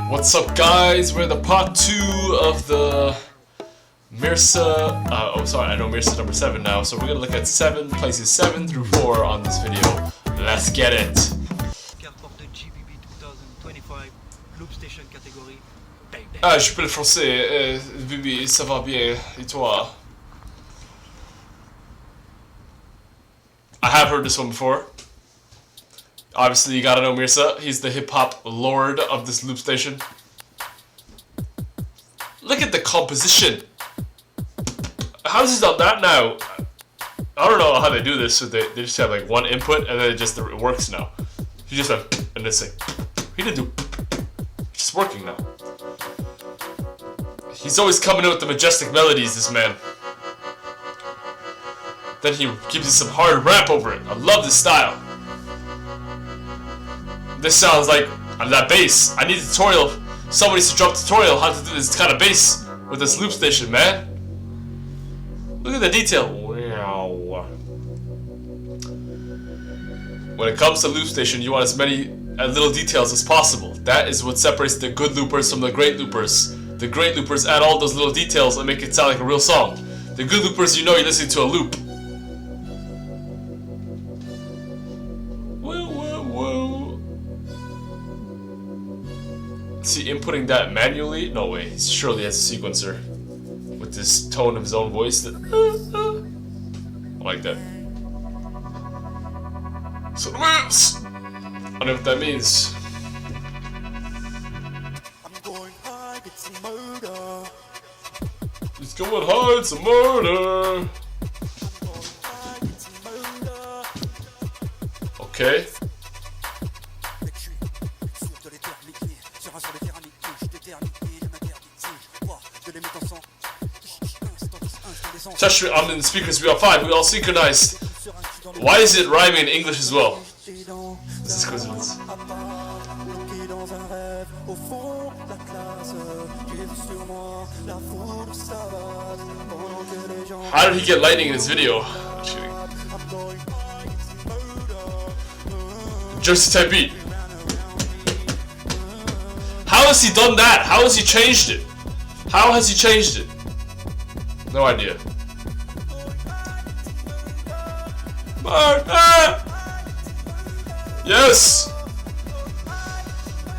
What's up, guys? We're in the part 2 of the Mirsa. I know Mirsa number 7 now, so we're gonna look at places 7 through 4 on this video. Let's get it. GBB 2025, loopstation catégorie. Ah, je peux le français. Bibi, ça va bien. Et toi? I have heard this one before. Obviously, you gotta know Mirsa. He's the hip-hop lord of this loop station. Look at the composition. How is it on that now? I don't know how they do this. So they just have like one input and then it works now. He just went and this thing. He didn't do. It's just working now. He's always coming in with the majestic melodies, this man. Then he gives you some hard rap over it. I love this style. This sounds like that bass. I need a tutorial. Somebody needs to drop a tutorial how to do this kind of bass with this loop station, man. Look at the detail. Wow. When it comes to loop station, you want as many little details as possible. That is what separates the good loopers from the great loopers. The great loopers add all those little details and make it sound like a real song. The good loopers, you know you're listening to a loop. Is he inputting that manually? No way. He surely has a sequencer with this tone of his own voice. That I like that. So the moves. I don't know what that means. He's going high, it's a murder. Okay. Touch on the speakers, we are fine, we all synchronized. Why is it rhyming in English as well? This is coincidence. How did he get lightning in his video? Jersey type beat. How has he done that? How has he changed it? How has he changed it? No idea. Yes!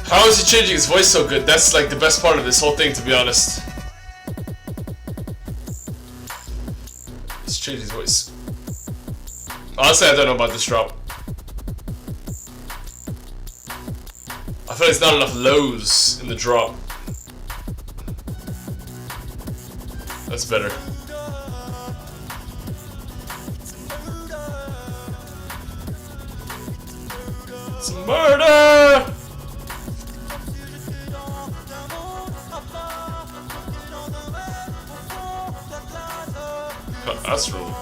How is he changing his voice so good? That's like the best part of this whole thing, to be honest. He's changed his voice. Honestly, I don't know about this drop. I feel like there's not enough lows in the drop. That's better. It's murder! That's rude.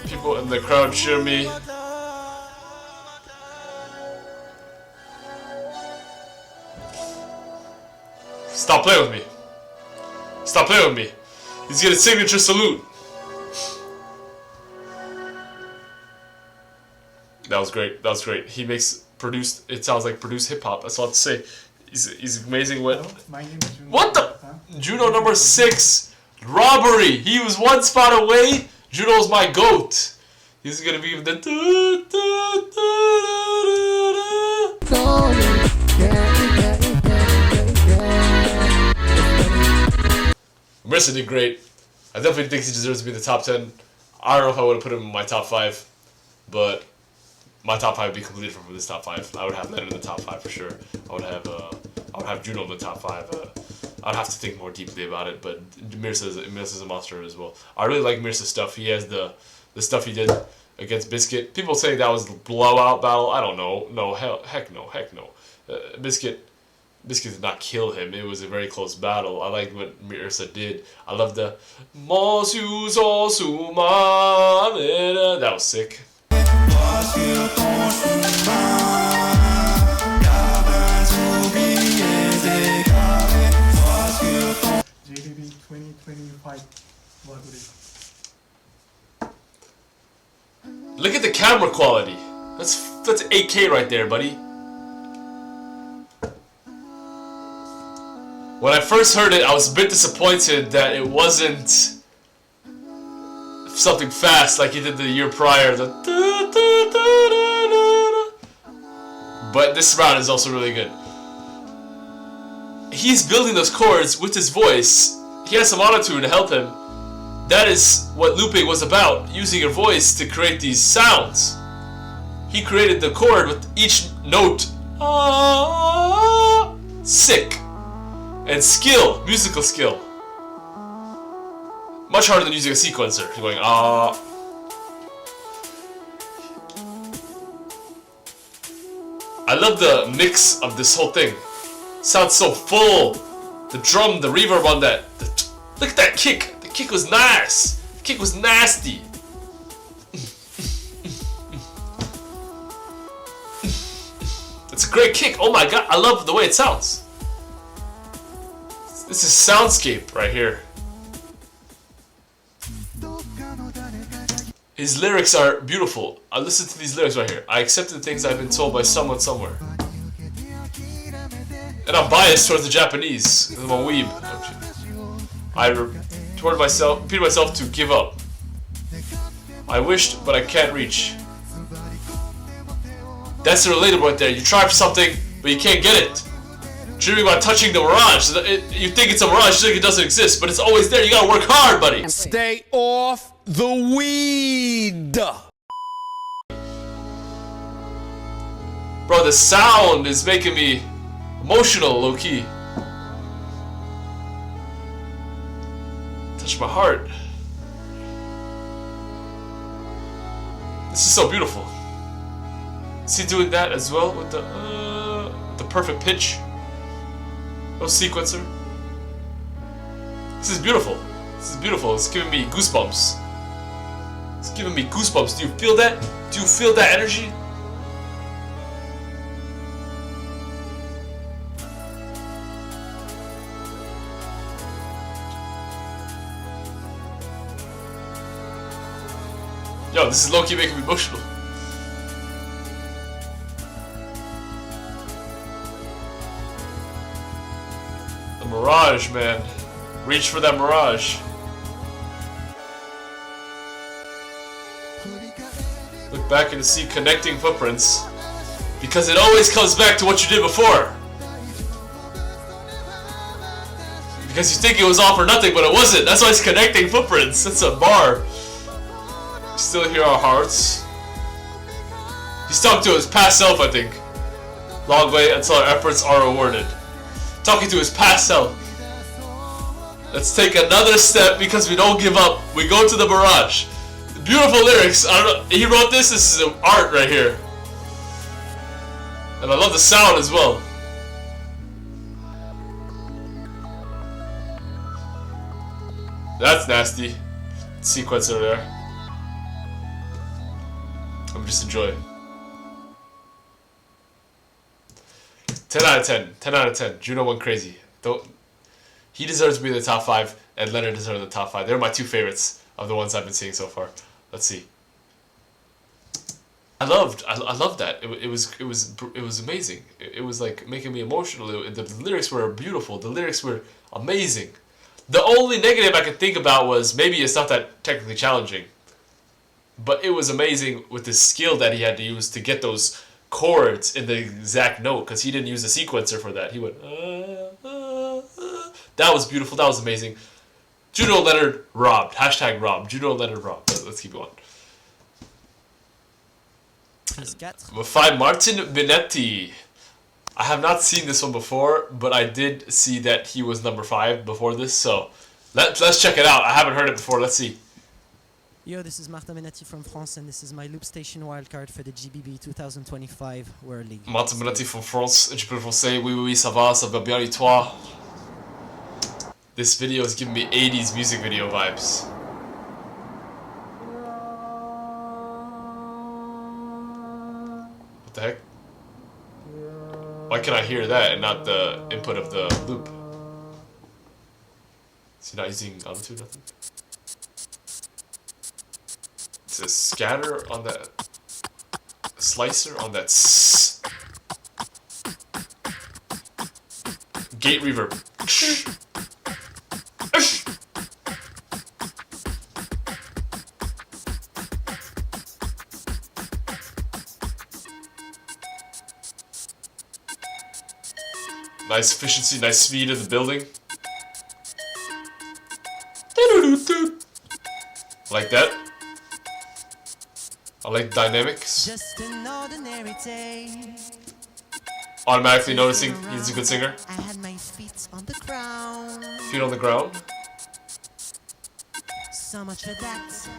People in the crowd cheer me. Stop playing with me. Stop playing with me. He's getting a signature salute. That was great. That was great. He makes it sounds like produced hip hop. That's all I have to say. He's amazing. What? My name is Junno. What the? Junno number 6. Robbery. He was one spot away. Junno's my goat. He's gonna be the. Mirsa did great. I definitely think he deserves to be in the top 10. I don't know if I would have put him in my top 5, but my top 5 would be completely different from this top 5. I would have Leonard in the top 5 for sure. I would have Junno in the top 5. I'd have to think more deeply about it, but Mirsa's a monster as well. I really like Mirsa's stuff. He has the stuff he did against Biscuit. People say that was a blowout battle. I don't know. No, heck no. Biscuit did not kill him. It was a very close battle. I like what Mirsa did. I love the that was sick. GBB 2025. Look at the camera quality. That's 8K right there, buddy. When I first heard it, I was a bit disappointed that it wasn't something fast like he did the year prior. But this round is also really good. He's building those chords with his voice. He has some auto-tune to help him. That is what looping was about, using your voice to create these sounds. He created the chord with each note. Sick. And skill, musical skill. Much harder than using a sequencer. You're going, I love the mix of this whole thing. Sounds so full. The drum, the reverb on that. Look at that kick. The kick was nice. The kick was nasty. It's a great kick. Oh my god, I love the way it sounds. This is soundscape right here. His lyrics are beautiful. I listen to these lyrics right here. I accepted the things I've been told by someone somewhere. And I'm biased towards the Japanese, because I'm a weeb. I repeated myself to give up. I wished, but I can't reach. That's the relatable right there. You try for something, but you can't get it. Dreaming about touching the mirage. You think it's a mirage, you think it doesn't exist, but it's always there. You gotta work hard, buddy. Stay off the weed. Bro, the sound is making me emotional, low-key. Touch my heart. This is so beautiful. Is he doing that as well with the perfect pitch? No sequencer. This is beautiful. This is beautiful. It's giving me goosebumps. It's giving me goosebumps. Do you feel that? Do you feel that energy? Yo, this is low-key making me emotional. The mirage, man. Reach for that mirage. Look back and see connecting footprints. Because it always comes back to what you did before. Because you think it was all for nothing, but it wasn't. That's why it's connecting footprints. That's a bar. Still hear our hearts. He's talking to his past self, I think. Long way until our efforts are rewarded. Talking to his past self. Let's take another step because we don't give up. We go to the mirage. Beautiful lyrics. I don't know. He wrote this. This is art right here. And I love the sound as well. That's nasty. Sequencer there. I'm just enjoying. 10 out of 10. 10 out of 10. Junno went crazy. He deserves to be in the top 5, and Leonard deserves the top 5. They're my two favorites of the ones I've been seeing so far. Let's see. I loved that. It was amazing. It was like making me emotional. The lyrics were beautiful. The lyrics were amazing. The only negative I could think about was maybe it's not that technically challenging. But it was amazing with the skill that he had to use to get those chords in the exact note, because he didn't use a sequencer for that. He went, That was beautiful. That was amazing. Junno Leonard robbed. Hashtag robbed. Junno Leonard robbed. Let's keep going. Number 5, Martin Benati. I have not seen this one before, but I did see that he was number 5 before this, so let's check it out. I haven't heard it before. Let's see. Yo, this is Martin Benati from France, and this is my loopstation wildcard for the GBB 2025 World League. Martin Benati from France, et je peux le français. Oui, oui, oui, ça va bien et toi? This video is giving me 80s music video vibes. What the heck? Why can I hear that and not the input of the loop? Is he not using auto-tune, nothing? It's a scatter on that slicer on that gate reverb. Nice efficiency, nice speed in the building. Like that. I like dynamics. Just an ordinary day. Automatically noticing he's a good singer. I had my feet on the ground. Feet on the ground. So much for that.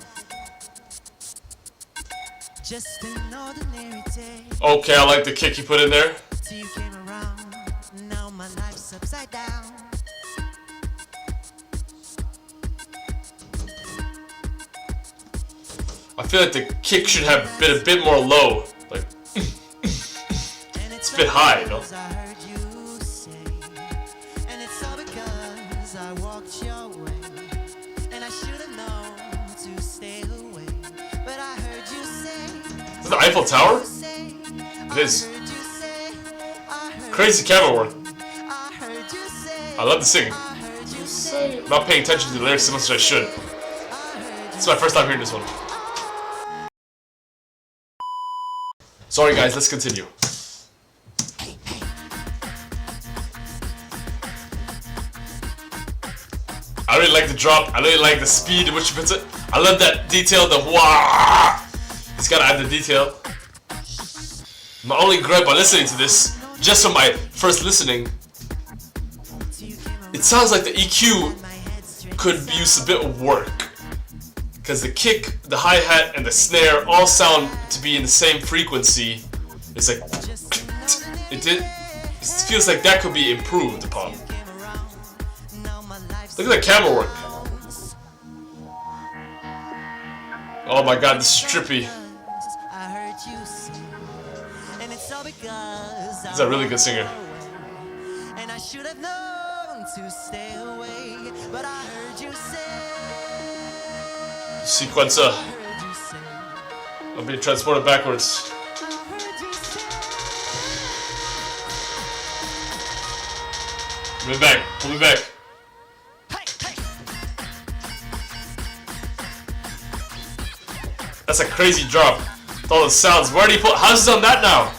Just an ordinary day. Okay, I like the kick he put in there. Till you came around. Now my life's upside down. I feel like the kick should have been a bit more low. Like, it's a bit high, you know? I heard you say, and it's all because I walked your way, and I should have known to stay away. But I heard you say, Is this the Eiffel Tower? It is. Crazy camera work. I love the singing. I'm not paying attention to the lyrics as much as I should. It's my first time hearing this one. Sorry guys, let's continue. I really like the drop, I really like the speed in which he puts it. I love that detail, the wah! He's gotta add the detail. My only gripe by listening to this, just from my first listening, it sounds like the EQ could use a bit of work. Because the kick, the hi-hat, and the snare all sound to be in the same frequency. It's like... It feels like that could be improved upon. Look at the camera work. Oh my god, this is trippy. He's a really good singer. And I should have known to stay away, but I heard you say. Sequencer. I'm being transported backwards. Pull me back. Pull me back. That's a crazy drop. With all the sounds. Where do you put? How's it on that now?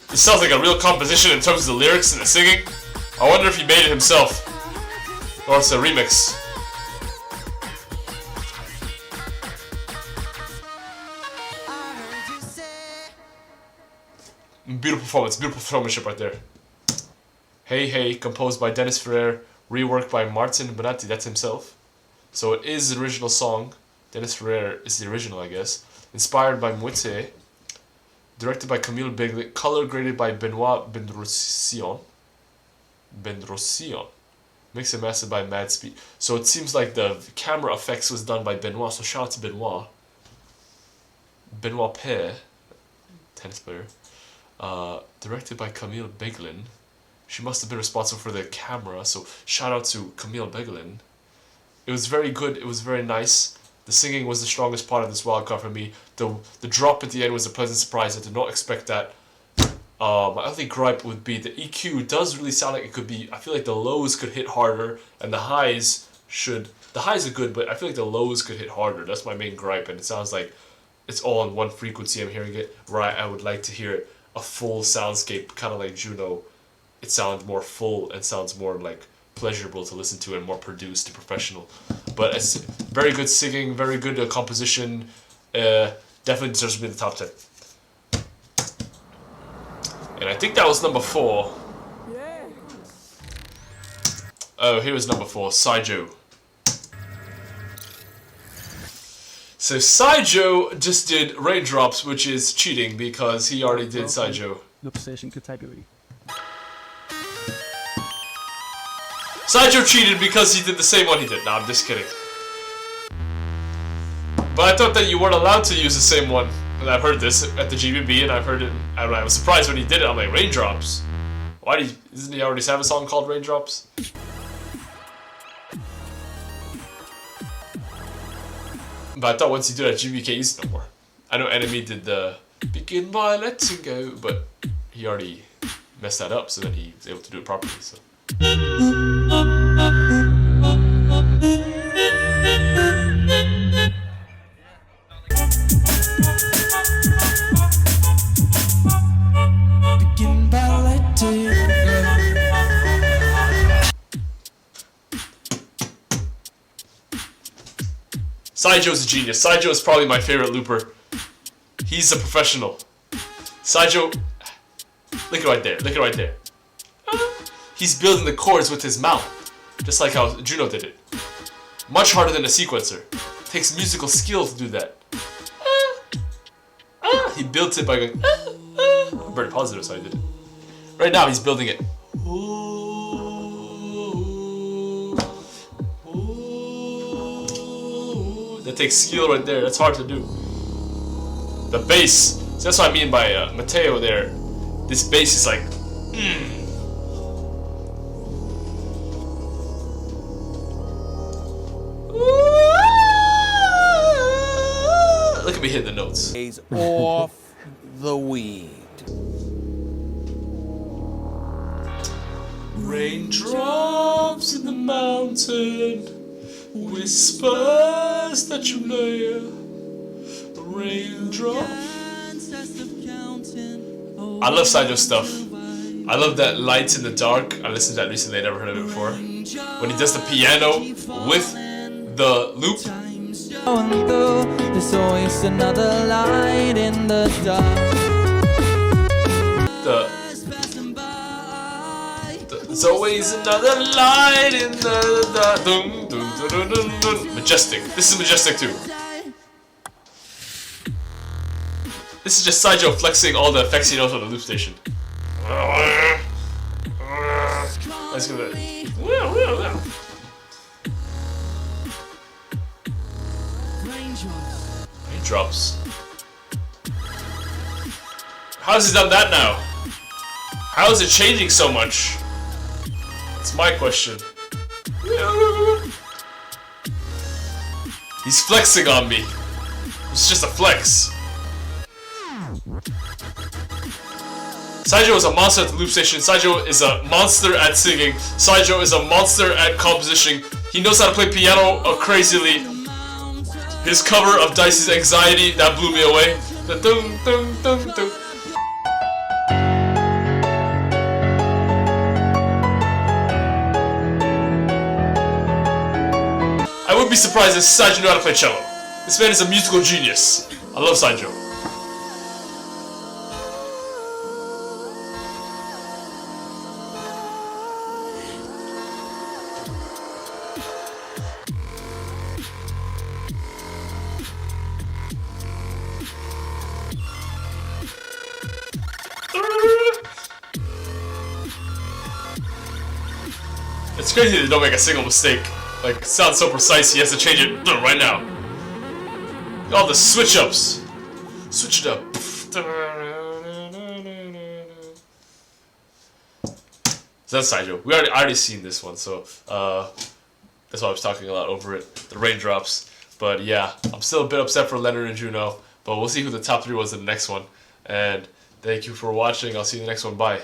This sounds like a real composition in terms of the lyrics and the singing. I wonder if he made it himself. Or it's a remix. Beautiful performance right there. Hey Hey, composed by Dennis Ferrer, reworked by Martin Benati, that's himself. So it is the original song. Dennis Ferrer is the original, I guess. Inspired by Mwite. Directed by Camille Begley, color graded by Benoit Bendrosian. Mixed and mastered by Mad Speed. So it seems like the camera effects was done by Benoit, so shout out to Benoit. Benoit Paire, tennis player. Directed by Camille Beglin. She must have been responsible for the camera, so shout out to Camille Beglin. It was very good, it was very nice. The singing was the strongest part of this wildcard for me. The drop at the end was a pleasant surprise. I did not expect that. My only gripe would be the EQ does really sound like it could be... I feel like the lows could hit harder, and the highs should... The highs are good, but I feel like the lows could hit harder. That's my main gripe, and it sounds like it's all in one frequency I'm hearing it. Right, I would like to hear a full soundscape, kind of like Junno. It sounds more full and sounds more like pleasurable to listen to and more produced and professional. But it's very good singing, very good composition. Definitely deserves to be in the top 10. And I think that was number 4. Oh, here was number 4, Syjo. So Syjo just did Raindrops, which is cheating because he already did Syjo. Loopstation category. Syjo cheated because he did the same one he did. Nah, I'm just kidding. But I thought that you weren't allowed to use the same one. And I've heard this at the GBB, and I've heard it. I was surprised when he did it. I'm like, Raindrops? Why do you, doesn't he already have a song called Raindrops? But I thought once you do that, GBB can't use it no more. I know Enemy did the begin by letting go, but he already messed that up, so then he was able to do it properly. So. Begin by letting Syjo's a genius. Syjo is probably my favorite looper. He's a professional. Syjo, look at right there. Look at right there. He's building the chords with his mouth, just like how Junno did it. Much harder than a sequencer. Takes musical skill to do that. He built it by going. I'm very positive, so I did it. Right now, he's building it. That takes skill right there. That's hard to do. The bass. So that's what I mean by Mateo there. This bass is like. Look at me hitting the notes. He's off the weed. Raindrops in the mountain, whispers that you layer. Raindrops. I love Syjo stuff. I love that Lights in the Dark. I listened to that recently. I never heard of it before. When he does the piano with the loop. There's always another light in the dark. There's always another light in the dark. Dun, dun, dun, dun, dun, dun. Majestic. This is majestic too. This is just Syjo flexing all the effects he knows on the loop station. Let's go there. Raindrops. How has he done that now? How is it changing so much? That's my question. He's flexing on me. It's just a flex. Syjo is a monster at the loop station. Syjo is a monster at singing. Syjo is a monster at composition. He knows how to play piano crazily. His cover of Dicey's Anxiety, that blew me away. The dum dum dum dum. I wouldn't be surprised if Syjo knew how to play cello. This man is a musical genius. I love Syjo. It's crazy they don't make a single mistake. Like, it sounds so precise, he has to change it right now. Look at all the switch ups. Switch it up. So that's Syjo. I already seen this one, so that's why I was talking a lot over it. The raindrops. But yeah, I'm still a bit upset for Leonard and Junno, but we'll see who the top 3 was in the next one. And thank you for watching. I'll see you in the next one. Bye.